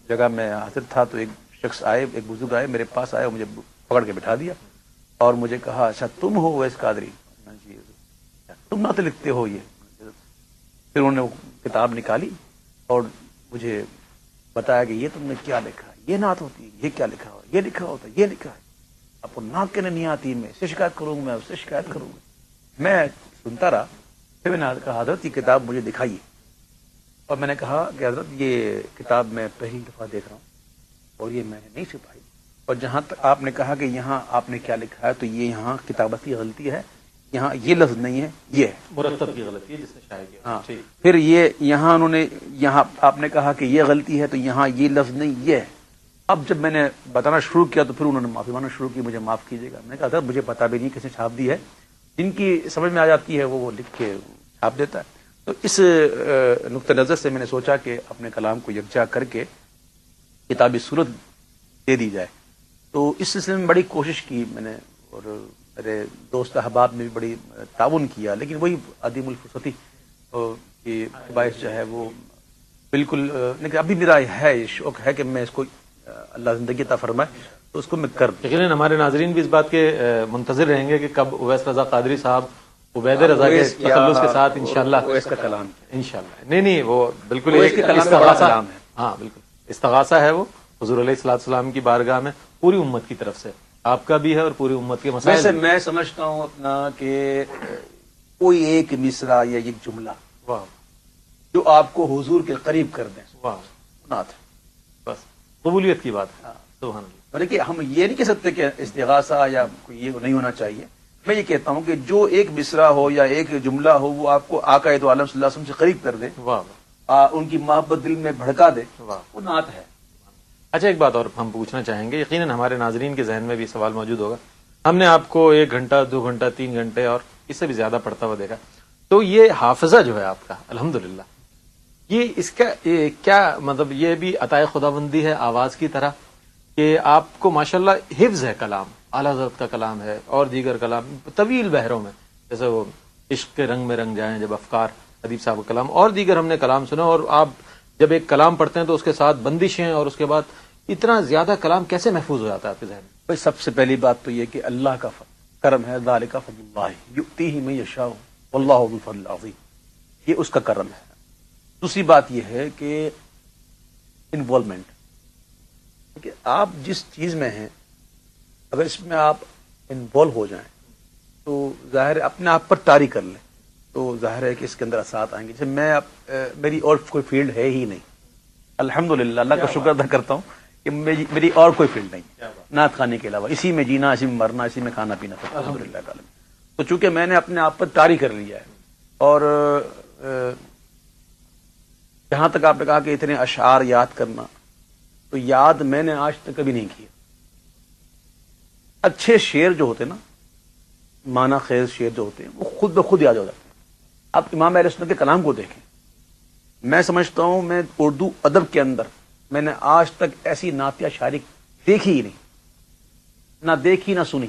جگہ میں حاضر تھا تو ایک شخص آئے، ایک بزرگ آئے میرے پاس آئے اور مجھے پکڑ کے بٹھا دیا اور مجھے کہا اچھا تم ہو اویس قادری؟ جی تم نعت لکھتے ہو؟ یہ پھر انہوں نے وہ کتاب نکالی اور مجھے بتایا کہ یہ تم نے کیا لکھا ہے، یہ نعت ہوتی ہے، یہ کیا لکھا ہو، یہ لکھا ہوتا ہے، یہ لکھا ہے، آپ کو نعت کہنے نہیں آتی، میں اس سے شکایت کروں گا، میں اس سے شکایت کروں گا۔ میں سنتا رہا، پھر میں نے کہا حضرت یہ کتاب مجھے دکھائیے، اور میں نے کہا کہ حضرت یہ کتاب میں پہلی دفعہ دیکھ رہا ہوں اور یہ میں نے نہیں چھپائی، اور جہاں تک آپ نے کہا کہ یہاں آپ نے کیا لکھا ہے تو یہ یہاں کتابت کی غلطی ہے، یہاں یہ لفظ نہیں ہے، یہ ہے مرتب کی غلطی ہے جس نے شائع کیا۔ ہاں پھر یہ یہاں انہوں نے یہاں آپ نے کہا کہ یہ غلطی ہے تو یہاں یہ لفظ نہیں، یہ ہے۔ اب جب میں نے بتانا شروع کیا تو پھر انہوں نے معافی مانگنا شروع کی، مجھے معاف کیجیے گا۔ میں نے کہا تھا مجھے پتا بھی نہیں کس نے چھاپ دی ہے، جن کی سمجھ میں آ جاتی ہے وہ لکھ کے چھاپ دیتا ہے۔ تو اس نقطہ نظر سے میں نے سوچا کہ اپنے کلام کو یکجا کر کے کتابی صورت دے دی جائے، تو اس سلسلے میں بڑی کوشش کی میں نے، اور میرے دوست احباب نے بھی بڑی تعاون کیا، لیکن وہی عدیم الفرصتی کی باعث جو ہے وہ بالکل، لیکن ابھی میرا ہے شوق ہے کہ میں اس کو اللہ زندگی عطا فرمائے تو اس کو میں کر دوں۔ یقیناً ہمارے ناظرین بھی اس بات کے منتظر رہیں گے کہ کب اویس رضا قادری صاحب عبید رضا کے تخلص کے ساتھ انشاءاللہ اویس کا کلام انشاءاللہ نہیں وہ بالکل اویس کے کلام کا بڑا کلام ہے، ہاں بالکل استغاثہ ہے وہ حضور علیہ الصلوۃ والسلام کی بارگاہ میں پوری امت کی طرف سے، آپ کا بھی ہے اور پوری امت کے مسائل۔ ویسے میں سمجھتا ہوں اپنا کہ کوئی ایک مصرع یا ایک جملہ واہ جو آپ کو حضور کے قریب کر دیں، واہ نعت ہے، بس قبولیت کی بات ہے، سبحان اللہ۔ اور دیکھیے ہم یہ نہیں کہہ سکتے کہ استغاثہ یا کوئی یہ نہیں ہونا چاہیے، میں یہ کہتا ہوں کہ جو ایک مصرع ہو یا ایک جملہ ہو وہ آپ کو آقا دو عالم صلی اللہ علیہ وسلم سے قریب کر دے، واہ ان کی محبت دل میں بھڑکا دے، واہ۔ وہ نعت ہے۔ اچھا ایک بات اور ہم پوچھنا چاہیں گے، یقیناً ہمارے ناظرین کے ذہن میں بھی سوال موجود ہوگا، ہم نے آپ کو 1 گھنٹہ 2 گھنٹہ 3 گھنٹے اور اس سے بھی زیادہ پڑھتا ہوا دیکھا، تو یہ حافظہ جو ہے آپ کا الحمدللہ، یہ اس کا کیا مطلب، یہ بھی عطائے خداوندی ہے آواز کی طرح کہ آپ کو ماشاءاللہ حفظ ہے کلام، اعلیٰ حضرت کا کلام ہے اور دیگر کلام طویل بحروں میں، جیسے وہ عشق کے رنگ میں رنگ جائیں جب افکار ادیب صاحب کا کلام اور دیگر ہم نے کلام سنا، اور آپ جب ایک کلام پڑھتے ہیں تو اس کے ساتھ بندشیں اور اس کے بعد اتنا زیادہ کلام کیسے محفوظ ہو جاتا ہے آپ کے ذہن میں؟ بھائی سب سے پہلی بات تو یہ کہ اللہ کا کرم ہے، ذالک فضل اللہ یؤتیہ من یشاء واللہ ذو الفضل العظیم، یہ اس کا کرم ہے۔ دوسری بات یہ ہے کہ انوالومنٹ، کہ آپ جس چیز میں ہیں اگر اس میں آپ انوالو ہو جائیں تو ظاہر ہے اپنے آپ پر طاری کر لیں تو ظاہر ہے کہ اس کے اندر اثرات آئیں گے۔ جیسے میں میری اور کوئی فیلڈ ہے ہی نہیں، الحمدللہ اللہ کا شکر ادا کرتا ہوں کہ میری اور کوئی فیلڈ نہیں نعت خانی کے علاوہ، اسی میں جینا، اسی میں مرنا، اسی میں کھانا پینا، الحمدللہ تعالی۔ تو چونکہ میں نے اپنے آپ پر طاری کر لیا ہے، اور جہاں تک آپ نے کہا کہ اتنے اشعار یاد کرنا، تو یاد میں نے آج تک کبھی نہیں کیا۔ اچھے شعر جو ہوتے نا، معنی خیز شعر جو ہوتے ہیں وہ خود بخود یاد ہو جاتے ہیں۔ آپ امام اہل سنت کے کلام کو دیکھیں، میں سمجھتا ہوں میں اردو ادب کے اندر میں نے آج تک ایسی نعتیہ شاعری دیکھی ہی نہیں، نہ دیکھی نہ سنی،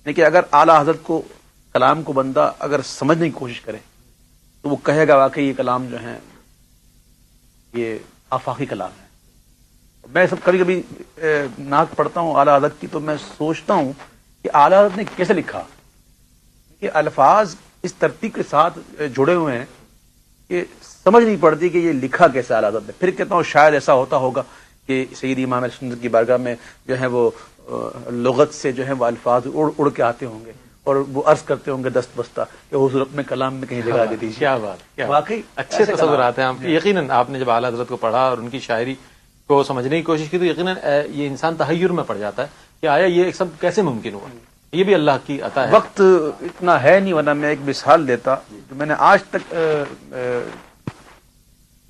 لیکن اگر اعلیٰ حضرت کو کلام کو بندہ اگر سمجھنے کی کوشش کرے تو وہ کہے گا واقعی یہ کلام جو ہے یہ آفاقی کلام ہے۔ میں سب کبھی کبھی نعت پڑھتا ہوں اعلیٰ حضرت کی تو میں سوچتا ہوں کہ اعلیٰ حضرت نے کیسے لکھا، کہ الفاظ اس ترتیب کے ساتھ جڑے ہوئے ہیں کہ سمجھ نہیں پڑتی کہ یہ لکھا کیسے اعلیٰ حضرت نے۔ پھر کہتا ہوں شاید ایسا ہوتا ہوگا کہ سید امام اہل سنت کی بارگاہ میں جو ہے وہ لغت سے جو ہے وہ الفاظ اڑ کے آتے ہوں گے اور وہ عرض کرتے ہوں گے دست بستہ کہ حضور اپنے کلام میں کہیں جگہ دے دیجیے۔ کیا بات، واقعی اچھے تصورات ہیں آپ کی۔ یقیناً آپ نے جب اعلیٰ حضرت کو پڑھا اور ان کی شاعری کو سمجھنے کی کوشش کی تو یقیناً یہ انسان تحیر میں پڑ جاتا ہے کہ آیا یہ سب کیسے ممکن ہوا، یہ بھی اللہ کی عطا ہے۔ وقت اتنا ہے نہیں، ورنہ میں ایک مثال دیتا جو میں نے آج تک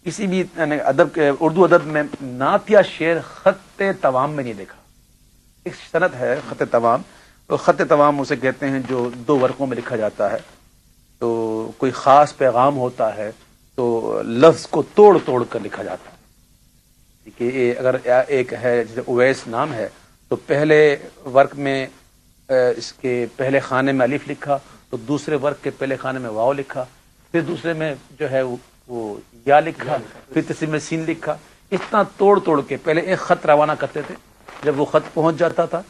کسی بھی ادب کے اردو ادب میں نعتیہ شعر خط توام میں نہیں دیکھا۔ ایک صنعت ہے خط توام، تو خط توام اسے کہتے ہیں جو 2 ورقوں میں لکھا جاتا ہے، تو کوئی خاص پیغام ہوتا ہے تو لفظ کو توڑ توڑ کر لکھا جاتا ہے۔ کہ اگر ایک ہے جیسے اویس نام ہے تو پہلے ورق میں اس کے پہلے خانے میں الف لکھا، تو دوسرے ورق کے پہلے خانے میں واو لکھا، پھر دوسرے میں جو ہے وہ یا لکھا، پھر تیسرے میں سین لکھا، اتنا توڑ توڑ کے پہلے ایک خط روانہ کرتے تھے، جب وہ خط پہنچ جاتا تھا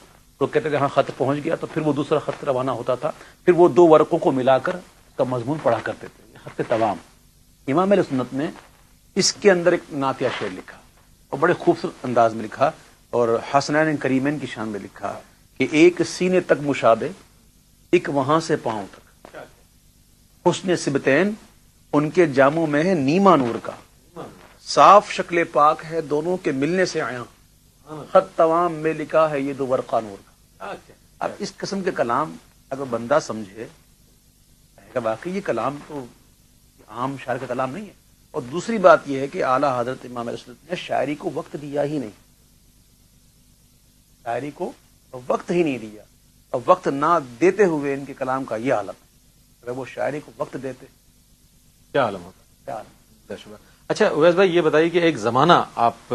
تو کہتے تھے ہاں خط پہنچ گیا، تو پھر وہ دوسرا خط روانہ ہوتا تھا، پھر وہ 2 ورقوں کو ملا کر اس کا مضمون پڑھا کرتے تھے، یہ خط توام۔ امام اہل سنت نے اس کے اندر ایک نعتیہ شعر لکھا اور بڑے خوبصورت انداز میں لکھا، اور حسنین کریمین کی شان میں لکھا کہ ایک سینے تک مشابہ، ایک وہاں سے پاؤں تک، حسن سبتین ان کے جاموں میں ہے نیما نور کا، صاف شکل پاک ہے دونوں کے ملنے سے آیا، خط توام میں لکھا ہے یہ 2 ورقہ نور کا۔ اب اس قسم کے کلام اگر بندہ سمجھے کہ واقعی یہ کلام تو عام شاعر کا کلام نہیں ہے۔ اور دوسری بات یہ ہے کہ اعلیٰ حضرت امام اہل سنت نے شاعری کو وقت دیا ہی نہیں، شاعری کو وقت ہی نہیں دیا، اور وقت نہ دیتے ہوئے ان کے کلام کا یہ حالت۔ اگر وہ شاعری کو وقت دیتے کیا عالم ہوتا؟ کیا حالت؟ بے شبہ۔ اچھا اویس بھائی یہ بتائیے کہ ایک زمانہ آپ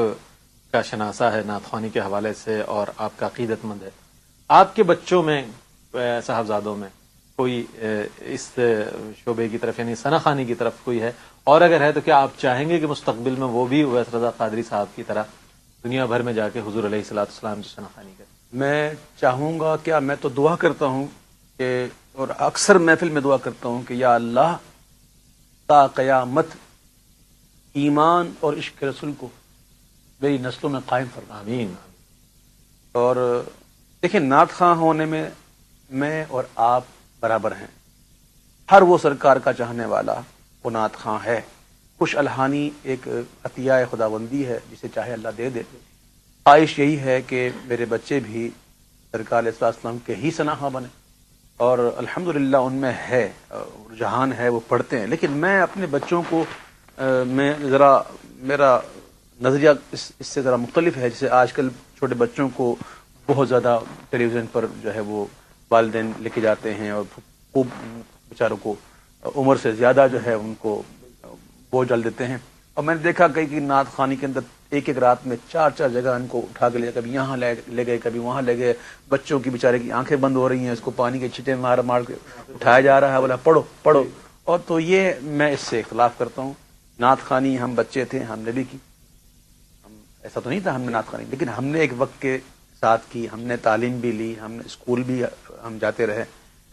کا شناسہ ہے نعت خوانی کے حوالے سے اور آپ کا عقیدت مند ہے، آپ کے بچوں میں صاحبزادوں میں کوئی اس شعبے کی طرف یعنی ثنا خوانی کی طرف کوئی ہے، اور اگر ہے تو کیا آپ چاہیں گے کہ مستقبل میں وہ بھی اویس رضا قادری صاحب کی طرح دنیا بھر میں جا کے حضور علیہ الصلوۃ والسلام کی ثنا خوانی کریں؟ میں چاہوں گا، کیا میں تو دعا کرتا ہوں کہ، اور اکثر محفل میں دعا کرتا ہوں کہ یا اللہ تا قیامت ایمان اور عشق رسول کو میری نسلوں میں قائم فرما۔ آمین۔ اور دیکھیں نعت خواں ہونے میں میں اور آپ برابر ہیں، ہر وہ سرکار کا چاہنے والا وہ نعت خواں ہے۔ خوش الحانی ایک عطیہ خداوندی ہے، جسے چاہے اللہ دے دے۔ خواہش یہی ہے کہ میرے بچے بھی سرکار علیہ السلام کے ہی ثنا خواں بنے، اور الحمدللہ ان میں ہے رجحان ہے، وہ پڑھتے ہیں۔ لیکن میں اپنے بچوں کو میں ذرا میرا نظریہ اس سے ذرا مختلف ہے۔ جیسے آج کل چھوٹے بچوں کو بہت زیادہ ٹیلی ویژن پر جو ہے وہ والدین لے کے جاتے ہیں، اور خوب بیچاروں کو عمر سے زیادہ جو ہے ان کو بوجھ ڈال دیتے ہیں۔ اور میں نے دیکھا کئی نعت خوانی کے اندر ایک رات میں 4 جگہ ان کو اٹھا کے لے، کبھی یہاں لے گئے، کبھی وہاں لے گئے، بچوں کی بیچارے کی آنکھیں بند ہو رہی ہیں، اس کو پانی کے چھٹے مار مار کے اٹھایا جا رہا ہے، بولا پڑھو پڑھو۔ اور تو یہ میں اس سے اختلاف کرتا ہوں۔ نعت خوانی ہم بچے تھے، ہم نے بھی کی، ایسا تو نہیں تھا ہم نے نعت خوانی، لیکن ہم نے ایک وقت کے ساتھ کی، ہم نے تعلیم بھی لی، ہم نے اسکول بھی ہم جاتے رہے۔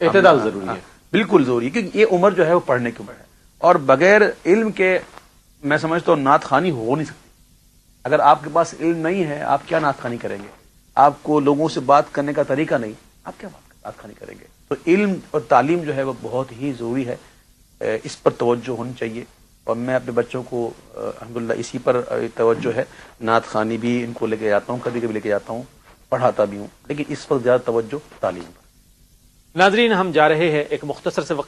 اعتدال ضروری ہے، بالکل ضروری ہے، کیونکہ یہ عمر جو ہے وہ پڑھنے کی عمر ہے، اور بغیر علم کے میں سمجھتا ہوں نعت خوانی ہو نہیں سکتی۔ اگر آپ کے پاس علم نہیں ہے، آپ کیا نعت خوانی کریں گے؟ آپ کو لوگوں سے بات کرنے کا طریقہ نہیں، آپ کیا نعت خوانی کریں گے؟ تو علم اور تعلیم جو ہے وہ بہت ہی ضروری ہے، اس پر توجہ ہونی چاہیے۔ اور میں اپنے بچوں کو الحمدللہ اسی پر توجہ ہے، نعت خوانی بھی ان کو لے کے جاتا ہوں، کبھی کبھی لے کے جاتا ہوں، پڑھاتا بھی ہوں، لیکن اس پر زیادہ توجہ تعلیم پر۔ ناظرین ہم جا رہے ہیں ایک مختصر سے وقت